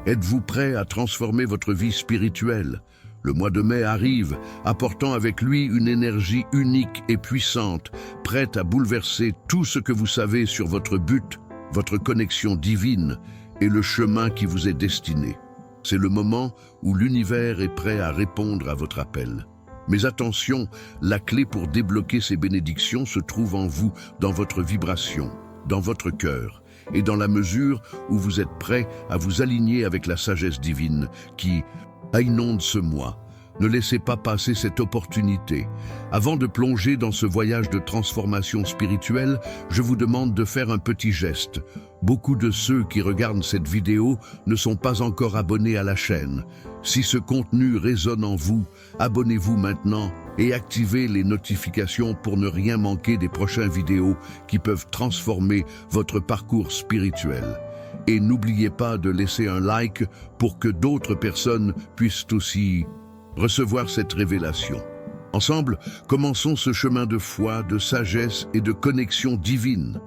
Êtes-vous prêt à transformer votre vie spirituelle? Le mois de mai arrive, apportant avec lui une énergie unique et puissante, prête à bouleverser tout ce que vous savez sur votre but, votre connexion divine et le chemin qui vous est destiné. C'est le moment où l'univers est prêt à répondre à votre appel. Mais attention, la clé pour débloquer ces bénédictions se trouve en vous, dans votre vibration, dans votre cœur, et dans la mesure où vous êtes prêt à vous aligner avec la sagesse divine qui inonde ce mois. Ne laissez pas passer cette opportunité. Avant de plonger dans ce voyage de transformation spirituelle, je vous demande de faire un petit geste. Beaucoup de ceux qui regardent cette vidéo ne sont pas encore abonnés à la chaîne. Si ce contenu résonne en vous, abonnez-vous maintenant et activez les notifications pour ne rien manquer des prochaines vidéos qui peuvent transformer votre parcours spirituel. Et n'oubliez pas de laisser un like pour que d'autres personnes puissent aussi recevoir cette révélation. Ensemble, commençons ce chemin de foi, de sagesse et de connexion divine.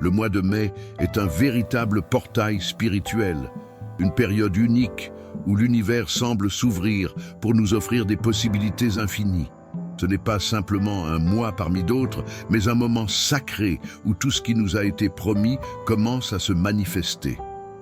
Le mois de mai est un véritable portail spirituel, une période unique où l'univers semble s'ouvrir pour nous offrir des possibilités infinies. Ce n'est pas simplement un mois parmi d'autres, mais un moment sacré où tout ce qui nous a été promis commence à se manifester.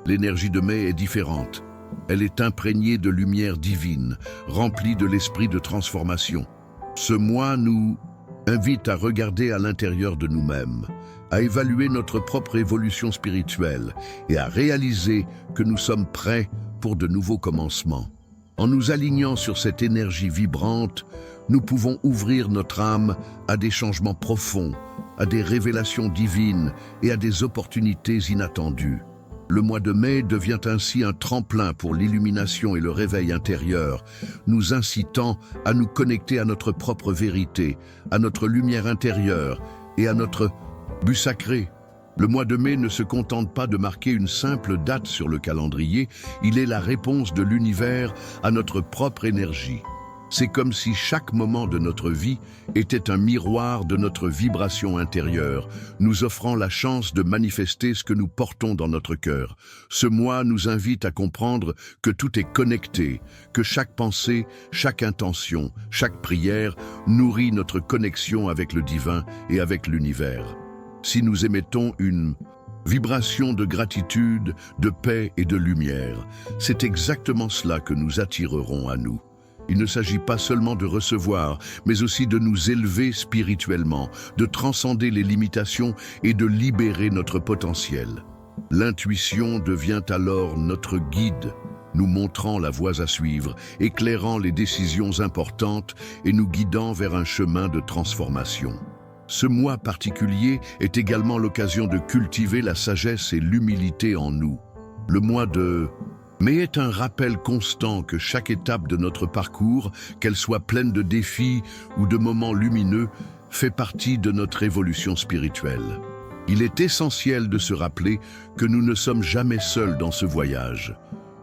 L'énergie de mai est différente. Elle est imprégnée de lumière divine, remplie de l'esprit de transformation. Ce mois nous invite à regarder à l'intérieur de nous-mêmes, à évaluer notre propre évolution spirituelle et à réaliser que nous sommes prêts pour de nouveaux commencements. En nous alignant sur cette énergie vibrante, nous pouvons ouvrir notre âme à des changements profonds, à des révélations divines et à des opportunités inattendues. Le mois de mai devient ainsi un tremplin pour l'illumination et le réveil intérieur, nous incitant à nous connecter à notre propre vérité, à notre lumière intérieure et à notre but sacré. Le mois de mai ne se contente pas de marquer une simple date sur le calendrier, il est la réponse de l'univers à notre propre énergie. C'est comme si chaque moment de notre vie était un miroir de notre vibration intérieure, nous offrant la chance de manifester ce que nous portons dans notre cœur. Ce mois nous invite à comprendre que tout est connecté, que chaque pensée, chaque intention, chaque prière nourrit notre connexion avec le divin et avec l'univers. Si nous émettons une vibration de gratitude, de paix et de lumière, c'est exactement cela que nous attirerons à nous. Il ne s'agit pas seulement de recevoir, mais aussi de nous élever spirituellement, de transcender les limitations et de libérer notre potentiel. L'intuition devient alors notre guide, nous montrant la voie à suivre, éclairant les décisions importantes et nous guidant vers un chemin de transformation. Ce mois particulier est également l'occasion de cultiver la sagesse et l'humilité en nous. Le mois de mai est un rappel constant que chaque étape de notre parcours, qu'elle soit pleine de défis ou de moments lumineux, fait partie de notre évolution spirituelle. Il est essentiel de se rappeler que nous ne sommes jamais seuls dans ce voyage.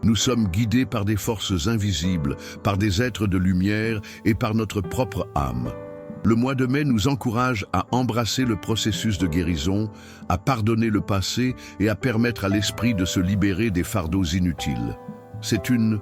Nous sommes guidés par des forces invisibles, par des êtres de lumière et par notre propre âme. Le mois de mai nous encourage à embrasser le processus de guérison, à pardonner le passé et à permettre à l'esprit de se libérer des fardeaux inutiles. C'est une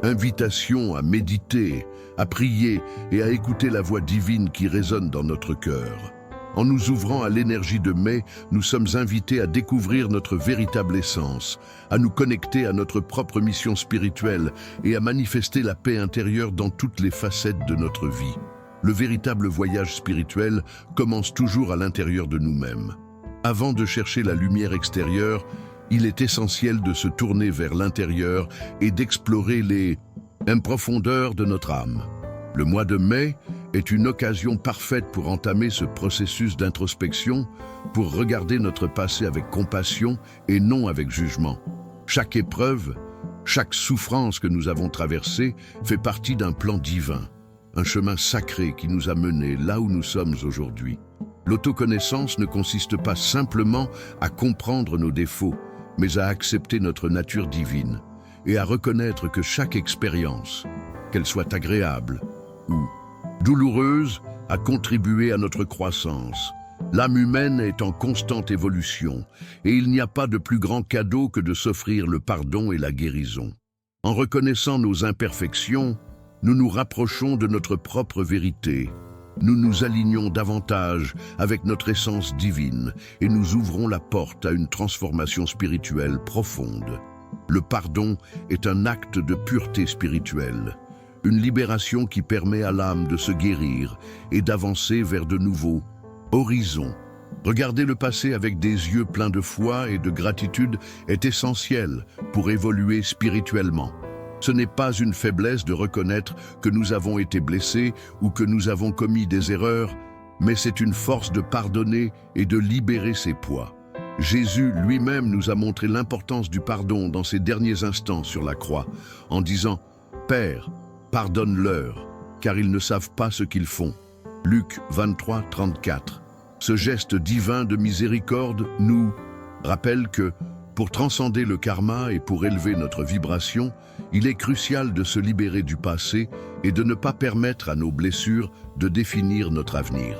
invitation à méditer, à prier et à écouter la voix divine qui résonne dans notre cœur. En nous ouvrant à l'énergie de mai, nous sommes invités à découvrir notre véritable essence, à nous connecter à notre propre mission spirituelle et à manifester la paix intérieure dans toutes les facettes de notre vie. Le véritable voyage spirituel commence toujours à l'intérieur de nous-mêmes. Avant de chercher la lumière extérieure, il est essentiel de se tourner vers l'intérieur et d'explorer les profondeurs de notre âme. Le mois de mai est une occasion parfaite pour entamer ce processus d'introspection, pour regarder notre passé avec compassion et non avec jugement. Chaque épreuve, chaque souffrance que nous avons traversée fait partie d'un plan divin. Un chemin sacré qui nous a menés là où nous sommes aujourd'hui. L'autoconnaissance ne consiste pas simplement à comprendre nos défauts, mais à accepter notre nature divine et à reconnaître que chaque expérience, qu'elle soit agréable ou douloureuse, a contribué à notre croissance. L'âme humaine est en constante évolution et il n'y a pas de plus grand cadeau que de s'offrir le pardon et la guérison. En reconnaissant nos imperfections, nous nous rapprochons de notre propre vérité. Nous nous alignons davantage avec notre essence divine et nous ouvrons la porte à une transformation spirituelle profonde. Le pardon est un acte de pureté spirituelle, une libération qui permet à l'âme de se guérir et d'avancer vers de nouveaux horizons. Regarder le passé avec des yeux pleins de foi et de gratitude est essentiel pour évoluer spirituellement. Ce n'est pas une faiblesse de reconnaître que nous avons été blessés ou que nous avons commis des erreurs, mais c'est une force de pardonner et de libérer ses poids. Jésus lui-même nous a montré l'importance du pardon dans ses derniers instants sur la croix, en disant « Père, pardonne-leur, car ils ne savent pas ce qu'ils font. » Luc 23, 34. Ce geste divin de miséricorde nous rappelle que, pour transcender le karma et pour élever notre vibration, il est crucial de se libérer du passé et de ne pas permettre à nos blessures de définir notre avenir.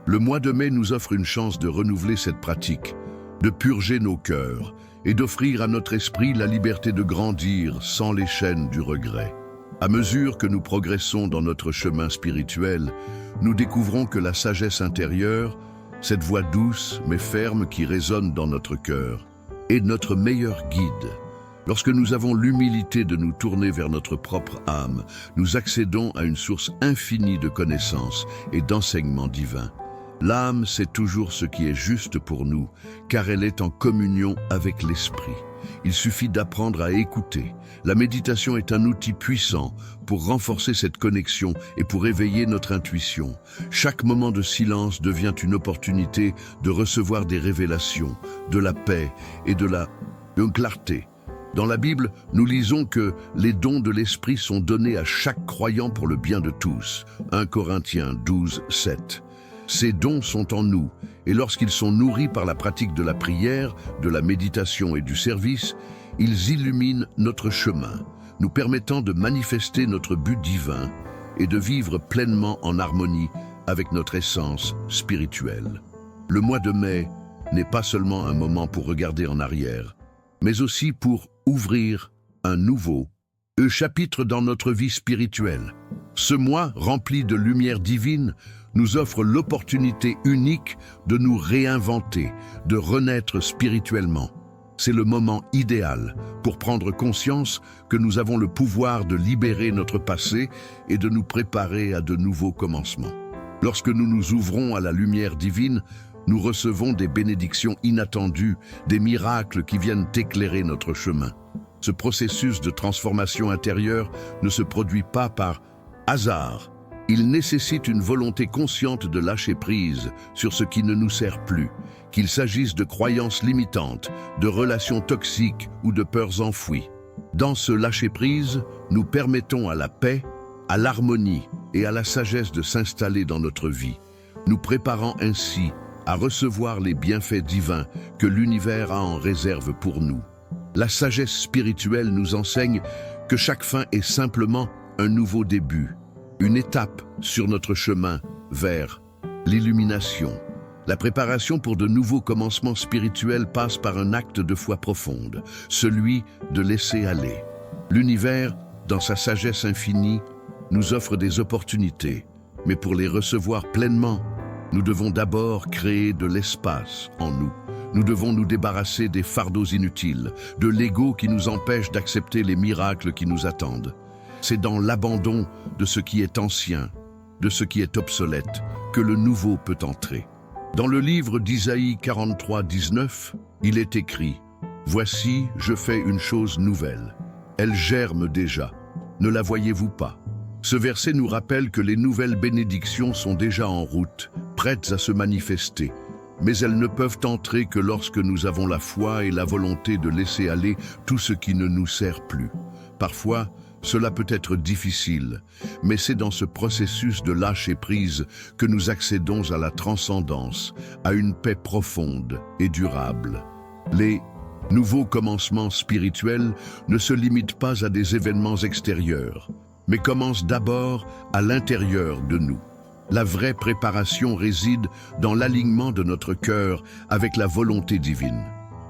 Le mois de mai nous offre une chance de renouveler cette pratique, de purger nos cœurs et d'offrir à notre esprit la liberté de grandir sans les chaînes du regret. À mesure que nous progressons dans notre chemin spirituel, nous découvrons que la sagesse intérieure, cette voix douce mais ferme qui résonne dans notre cœur, est notre meilleur guide. Lorsque nous avons l'humilité de nous tourner vers notre propre âme, nous accédons à une source infinie de connaissances et d'enseignements divins. L'âme sait toujours ce qui est juste pour nous, car elle est en communion avec l'esprit. Il suffit d'apprendre à écouter. La méditation est un outil puissant pour renforcer cette connexion et pour éveiller notre intuition. Chaque moment de silence devient une opportunité de recevoir des révélations, de la paix et de la clarté. Dans la Bible, nous lisons que les dons de l'esprit sont donnés à chaque croyant pour le bien de tous. 1 Corinthiens 12, 7. Ces dons sont en nous, et lorsqu'ils sont nourris par la pratique de la prière, de la méditation et du service, ils illuminent notre chemin, nous permettant de manifester notre but divin et de vivre pleinement en harmonie avec notre essence spirituelle. Le mois de mai n'est pas seulement un moment pour regarder en arrière, mais aussi pour ouvrir un nouveau chapitre dans notre vie spirituelle. Ce mois, rempli de lumière divine, nous offre l'opportunité unique de nous réinventer, de renaître spirituellement. C'est le moment idéal pour prendre conscience que nous avons le pouvoir de libérer notre passé et de nous préparer à de nouveaux commencements. Lorsque nous nous ouvrons à la lumière divine, nous recevons des bénédictions inattendues, des miracles qui viennent éclairer notre chemin. Ce processus de transformation intérieure ne se produit pas par hasard. Il nécessite une volonté consciente de lâcher prise sur ce qui ne nous sert plus, qu'il s'agisse de croyances limitantes, de relations toxiques ou de peurs enfouies. Dans ce lâcher-prise, nous permettons à la paix, à l'harmonie et à la sagesse de s'installer dans notre vie, nous préparant ainsi à recevoir les bienfaits divins que l'univers a en réserve pour nous. La sagesse spirituelle nous enseigne que chaque fin est simplement un nouveau début, une étape sur notre chemin vers l'illumination. La préparation pour de nouveaux commencements spirituels passe par un acte de foi profonde, celui de laisser aller. L'univers, dans sa sagesse infinie, nous offre des opportunités, mais pour les recevoir pleinement, nous devons d'abord créer de l'espace en nous. Nous devons nous débarrasser des fardeaux inutiles, de l'ego qui nous empêche d'accepter les miracles qui nous attendent. C'est dans l'abandon de ce qui est ancien, de ce qui est obsolète, que le nouveau peut entrer. Dans le livre d'Isaïe 43, 19, il est écrit « Voici, je fais une chose nouvelle. Elle germe déjà. Ne la voyez-vous pas ?» Ce verset nous rappelle que les nouvelles bénédictions sont déjà en route, prêtes à se manifester. Mais elles ne peuvent entrer que lorsque nous avons la foi et la volonté de laisser aller tout ce qui ne nous sert plus. Parfois, cela peut être difficile, mais c'est dans ce processus de lâcher prise que nous accédons à la transcendance, à une paix profonde et durable. Les nouveaux commencements spirituels ne se limitent pas à des événements extérieurs, mais commencent d'abord à l'intérieur de nous. La vraie préparation réside dans l'alignement de notre cœur avec la volonté divine.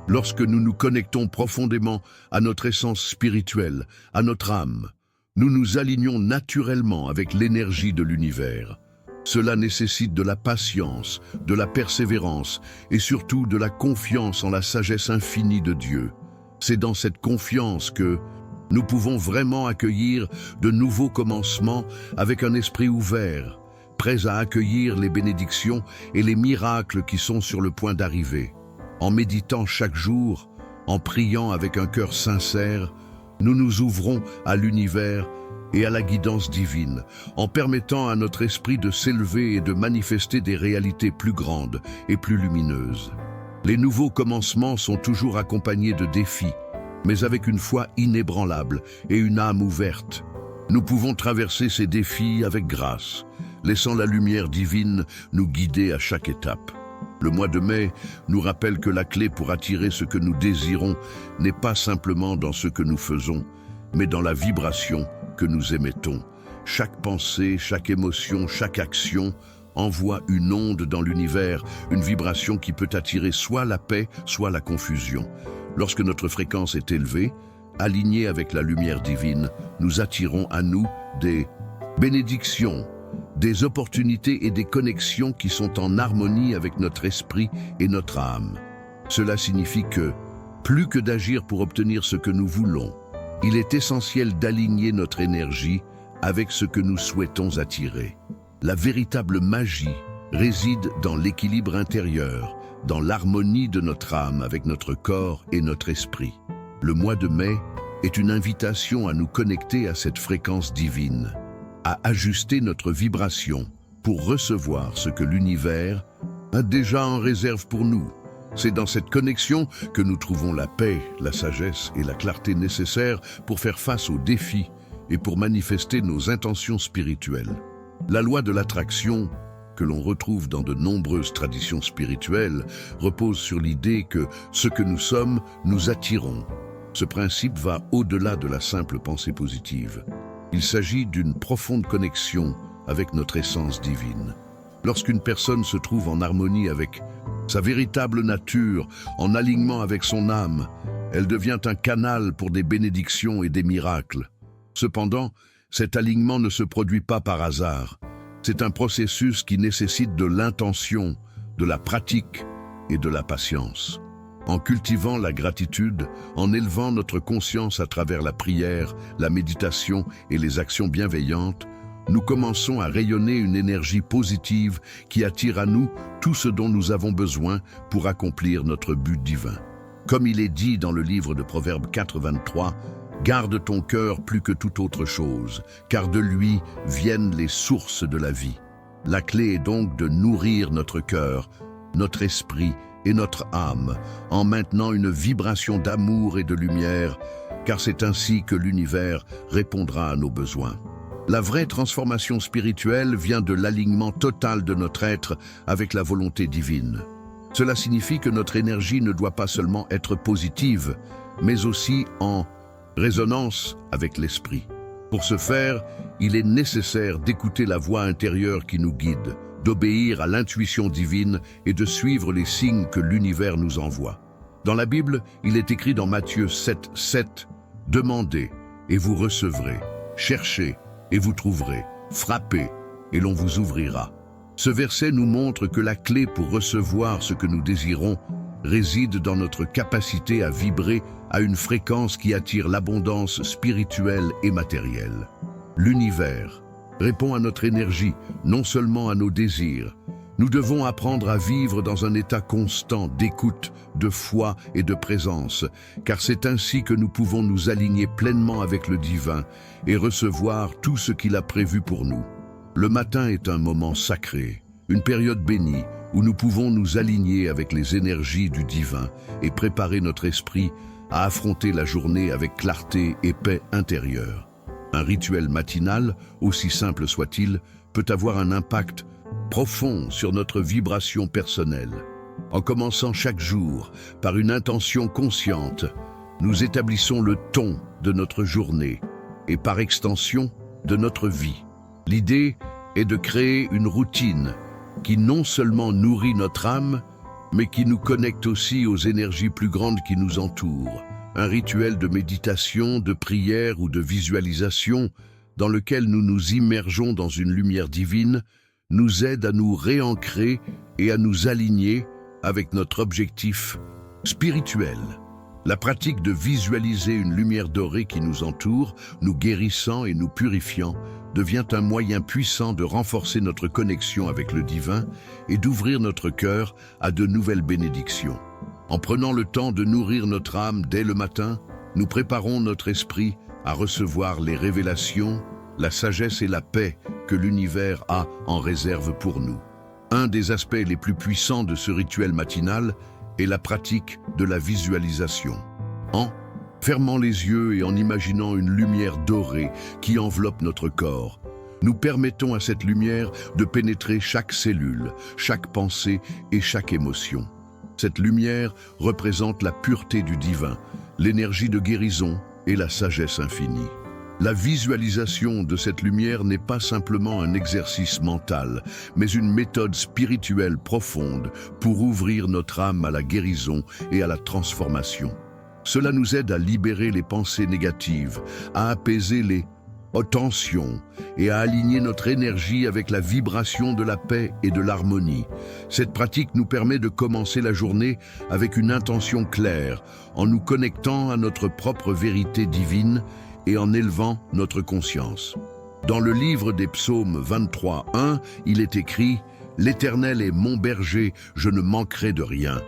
Lorsque nous nous connectons profondément à notre essence spirituelle, à notre âme, nous nous alignons naturellement avec l'énergie de l'univers. Cela nécessite de la patience, de la persévérance et surtout de la confiance en la sagesse infinie de Dieu. C'est dans cette confiance que nous pouvons vraiment accueillir de nouveaux commencements avec un esprit ouvert, prêts à accueillir les bénédictions et les miracles qui sont sur le point d'arriver. En méditant chaque jour, en priant avec un cœur sincère, nous nous ouvrons à l'univers et à la guidance divine, en permettant à notre esprit de s'élever et de manifester des réalités plus grandes et plus lumineuses. Les nouveaux commencements sont toujours accompagnés de défis, mais avec une foi inébranlable et une âme ouverte. Nous pouvons traverser ces défis avec grâce, laissant la lumière divine nous guider à chaque étape. Le mois de mai nous rappelle que la clé pour attirer ce que nous désirons n'est pas simplement dans ce que nous faisons, mais dans la vibration que nous émettons. Chaque pensée, chaque émotion, chaque action envoie une onde dans l'univers, une vibration qui peut attirer soit la paix, soit la confusion. Lorsque notre fréquence est élevée, alignée avec la lumière divine, nous attirons à nous des bénédictions, des opportunités et des connexions qui sont en harmonie avec notre esprit et notre âme. Cela signifie que, plus que d'agir pour obtenir ce que nous voulons, il est essentiel d'aligner notre énergie avec ce que nous souhaitons attirer. La véritable magie réside dans l'équilibre intérieur, dans l'harmonie de notre âme avec notre corps et notre esprit. Le mois de mai est une invitation à nous connecter à cette fréquence divine, à ajuster notre vibration pour recevoir ce que l'univers a déjà en réserve pour nous. C'est dans cette connexion que nous trouvons la paix, la sagesse et la clarté nécessaires pour faire face aux défis et pour manifester nos intentions spirituelles. La loi de l'attraction, que l'on retrouve dans de nombreuses traditions spirituelles, repose sur l'idée que ce que nous sommes, nous attirons. Ce principe va au-delà de la simple pensée positive. Il s'agit d'une profonde connexion avec notre essence divine. Lorsqu'une personne se trouve en harmonie avec sa véritable nature, en alignement avec son âme, elle devient un canal pour des bénédictions et des miracles. Cependant, cet alignement ne se produit pas par hasard. C'est un processus qui nécessite de l'intention, de la pratique et de la patience. En cultivant la gratitude, en élevant notre conscience à travers la prière, la méditation et les actions bienveillantes, nous commençons à rayonner une énergie positive qui attire à nous tout ce dont nous avons besoin pour accomplir notre but divin. Comme il est dit dans le livre de Proverbes 4:23, « Garde ton cœur plus que toute autre chose, car de lui viennent les sources de la vie. » La clé est donc de nourrir notre cœur, notre esprit et notre âme, en maintenant une vibration d'amour et de lumière, car c'est ainsi que l'univers répondra à nos besoins. La vraie transformation spirituelle vient de l'alignement total de notre être avec la volonté divine. Cela signifie que notre énergie ne doit pas seulement être positive, mais aussi en résonance avec l'esprit. Pour ce faire, il est nécessaire d'écouter la voix intérieure qui nous guide, d'obéir à l'intuition divine et de suivre les signes que l'univers nous envoie. Dans la Bible, il est écrit dans Matthieu 7:7, « Demandez et vous recevrez, cherchez et vous trouverez, frappez et l'on vous ouvrira. » Ce verset nous montre que la clé pour recevoir ce que nous désirons réside dans notre capacité à vibrer à une fréquence qui attire l'abondance spirituelle et matérielle. L'univers répond à notre énergie, non seulement à nos désirs. Nous devons apprendre à vivre dans un état constant d'écoute, de foi et de présence, car c'est ainsi que nous pouvons nous aligner pleinement avec le divin et recevoir tout ce qu'il a prévu pour nous. Le matin est un moment sacré, une période bénie où nous pouvons nous aligner avec les énergies du divin et préparer notre esprit à affronter la journée avec clarté et paix intérieure. Un rituel matinal, aussi simple soit-il, peut avoir un impact profond sur notre vibration personnelle. En commençant chaque jour par une intention consciente, nous établissons le ton de notre journée et par extension de notre vie. L'idée est de créer une routine qui non seulement nourrit notre âme, mais qui nous connecte aussi aux énergies plus grandes qui nous entourent. Un rituel de méditation, de prière ou de visualisation dans lequel nous nous immergeons dans une lumière divine nous aide à nous réancrer et à nous aligner avec notre objectif spirituel. La pratique de visualiser une lumière dorée qui nous entoure, nous guérissant et nous purifiant, devient un moyen puissant de renforcer notre connexion avec le divin et d'ouvrir notre cœur à de nouvelles bénédictions. En prenant le temps de nourrir notre âme dès le matin, nous préparons notre esprit à recevoir les révélations, la sagesse et la paix que l'univers a en réserve pour nous. Un des aspects les plus puissants de ce rituel matinal est la pratique de la visualisation. En fermant les yeux et en imaginant une lumière dorée qui enveloppe notre corps, nous permettons à cette lumière de pénétrer chaque cellule, chaque pensée et chaque émotion. Cette lumière représente la pureté du divin, l'énergie de guérison et la sagesse infinie. La visualisation de cette lumière n'est pas simplement un exercice mental, mais une méthode spirituelle profonde pour ouvrir notre âme à la guérison et à la transformation. Cela nous aide à libérer les pensées négatives, à apaiser les tensions et à aligner notre énergie avec la vibration de la paix et de l'harmonie. Cette pratique nous permet de commencer la journée avec une intention claire, en nous connectant à notre propre vérité divine et en élevant notre conscience. Dans le livre des Psaumes 23:1, il est écrit « L'Éternel est mon berger, je ne manquerai de rien ».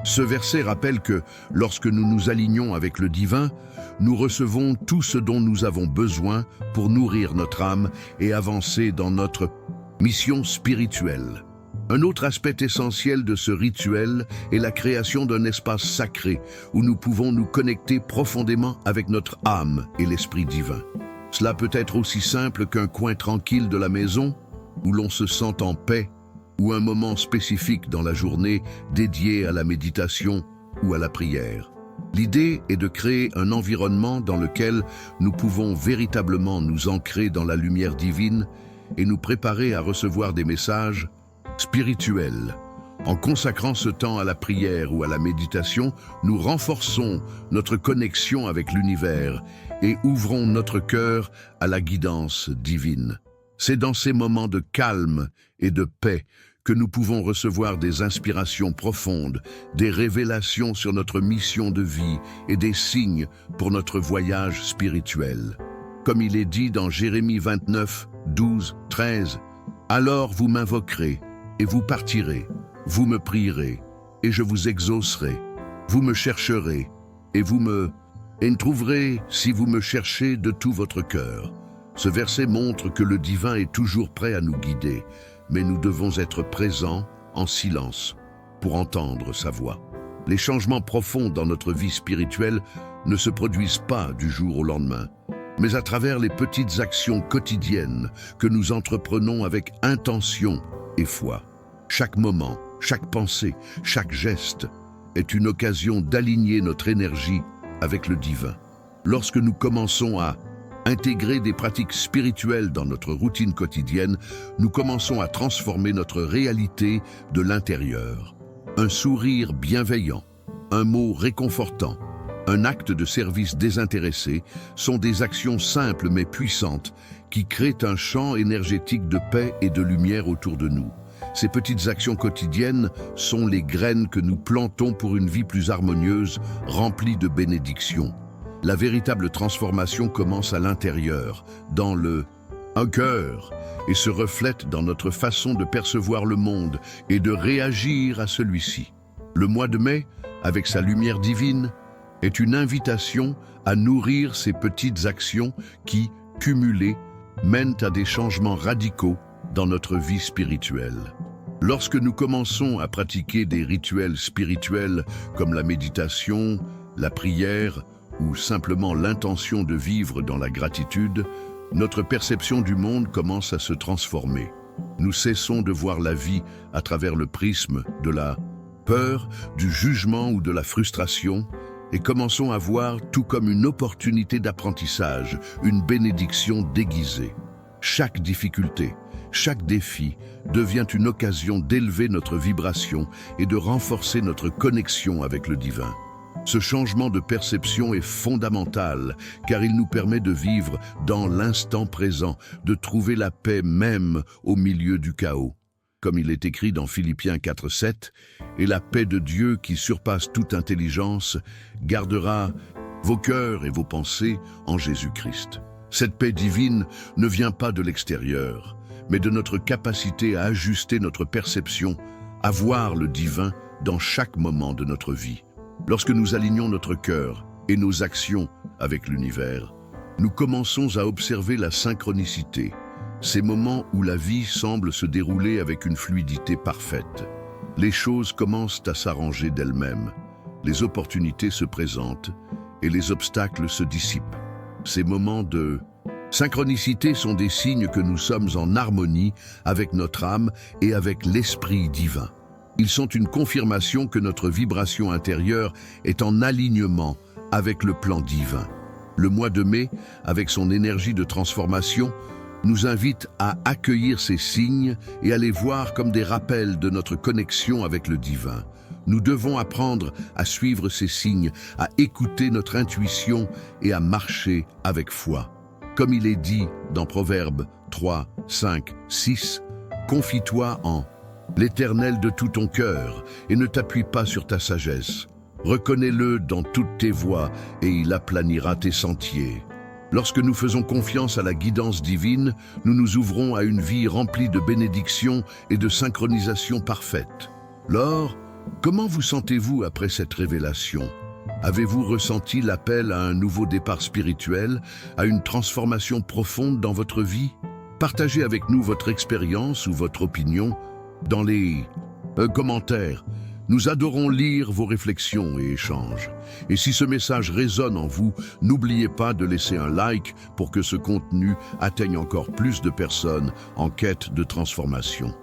Ce verset rappelle que, lorsque nous nous alignons avec le divin, nous recevons tout ce dont nous avons besoin pour nourrir notre âme et avancer dans notre mission spirituelle. Un autre aspect essentiel de ce rituel est la création d'un espace sacré où nous pouvons nous connecter profondément avec notre âme et l'esprit divin. Cela peut être aussi simple qu'un coin tranquille de la maison où l'on se sent en paix, ou un moment spécifique dans la journée dédié à la méditation ou à la prière. L'idée est de créer un environnement dans lequel nous pouvons véritablement nous ancrer dans la lumière divine et nous préparer à recevoir des messages spirituels. En consacrant ce temps à la prière ou à la méditation, nous renforçons notre connexion avec l'univers et ouvrons notre cœur à la guidance divine. C'est dans ces moments de calme et de paix que nous pouvons recevoir des inspirations profondes, des révélations sur notre mission de vie et des signes pour notre voyage spirituel. Comme il est dit dans Jérémie 29, 12, 13, « Alors vous m'invoquerez et vous partirez, vous me prierez et je vous exaucerai, vous me chercherez et vous me trouverez si vous me cherchez de tout votre cœur. » Ce verset montre que le divin est toujours prêt à nous guider, mais nous devons être présents en silence pour entendre sa voix. Les changements profonds dans notre vie spirituelle ne se produisent pas du jour au lendemain, mais à travers les petites actions quotidiennes que nous entreprenons avec intention et foi. Chaque moment, chaque pensée, chaque geste est une occasion d'aligner notre énergie avec le divin. Lorsque nous commençons à intégrer des pratiques spirituelles dans notre routine quotidienne, nous commençons à transformer notre réalité de l'intérieur. Un sourire bienveillant, un mot réconfortant, un acte de service désintéressé sont des actions simples mais puissantes qui créent un champ énergétique de paix et de lumière autour de nous. Ces petites actions quotidiennes sont les graines que nous plantons pour une vie plus harmonieuse, remplie de bénédictions. La véritable transformation commence à l'intérieur, dans un cœur, et se reflète dans notre façon de percevoir le monde et de réagir à celui-ci. Le mois de mai, avec sa lumière divine, est une invitation à nourrir ces petites actions qui, cumulées, mènent à des changements radicaux dans notre vie spirituelle. Lorsque nous commençons à pratiquer des rituels spirituels comme la méditation, la prière, ou simplement l'intention de vivre dans la gratitude, notre perception du monde commence à se transformer. Nous cessons de voir la vie à travers le prisme de la peur, du jugement ou de la frustration et commençons à voir tout comme une opportunité d'apprentissage, une bénédiction déguisée. Chaque difficulté, chaque défi devient une occasion d'élever notre vibration et de renforcer notre connexion avec le divin. Ce changement de perception est fondamental car il nous permet de vivre dans l'instant présent, de trouver la paix même au milieu du chaos. Comme il est écrit dans Philippiens 4:7, « Et la paix de Dieu qui surpasse toute intelligence gardera vos cœurs et vos pensées en Jésus-Christ. » Cette paix divine ne vient pas de l'extérieur, mais de notre capacité à ajuster notre perception, à voir le divin dans chaque moment de notre vie. Lorsque nous alignons notre cœur et nos actions avec l'univers, nous commençons à observer la synchronicité, ces moments où la vie semble se dérouler avec une fluidité parfaite. Les choses commencent à s'arranger d'elles-mêmes, les opportunités se présentent et les obstacles se dissipent. Ces moments de synchronicité sont des signes que nous sommes en harmonie avec notre âme et avec l'Esprit divin. Ils sont une confirmation que notre vibration intérieure est en alignement avec le plan divin. Le mois de mai, avec son énergie de transformation, nous invite à accueillir ces signes et à les voir comme des rappels de notre connexion avec le divin. Nous devons apprendre à suivre ces signes, à écouter notre intuition et à marcher avec foi. Comme il est dit dans Proverbes 3, 5, 6, « Confie-toi en l'Éternel de tout ton cœur et ne t'appuie pas sur ta sagesse. Reconnais-le dans toutes tes voies et il aplanira tes sentiers. » Lorsque nous faisons confiance à la guidance divine, nous nous ouvrons à une vie remplie de bénédictions et de synchronisation parfaite. Laure, comment vous sentez-vous après cette révélation? Avez-vous ressenti l'appel à un nouveau départ spirituel, à une transformation profonde dans votre vie? Partagez avec nous votre expérience ou votre opinion dans les commentaires. Nous adorons lire vos réflexions et échanges. Et si ce message résonne en vous, n'oubliez pas de laisser un like pour que ce contenu atteigne encore plus de personnes en quête de transformation.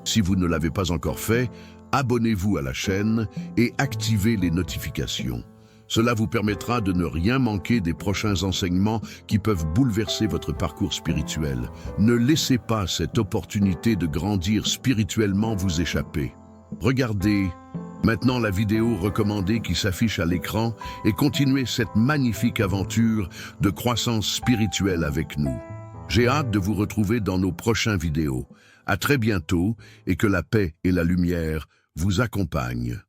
Si vous ne l'avez pas encore fait, abonnez-vous à la chaîne et activez les notifications. Cela vous permettra de ne rien manquer des prochains enseignements qui peuvent bouleverser votre parcours spirituel. Ne laissez pas cette opportunité de grandir spirituellement vous échapper. Regardez maintenant la vidéo recommandée qui s'affiche à l'écran et continuez cette magnifique aventure de croissance spirituelle avec nous. J'ai hâte de vous retrouver dans nos prochaines vidéos. À très bientôt et que la paix et la lumière vous accompagnent.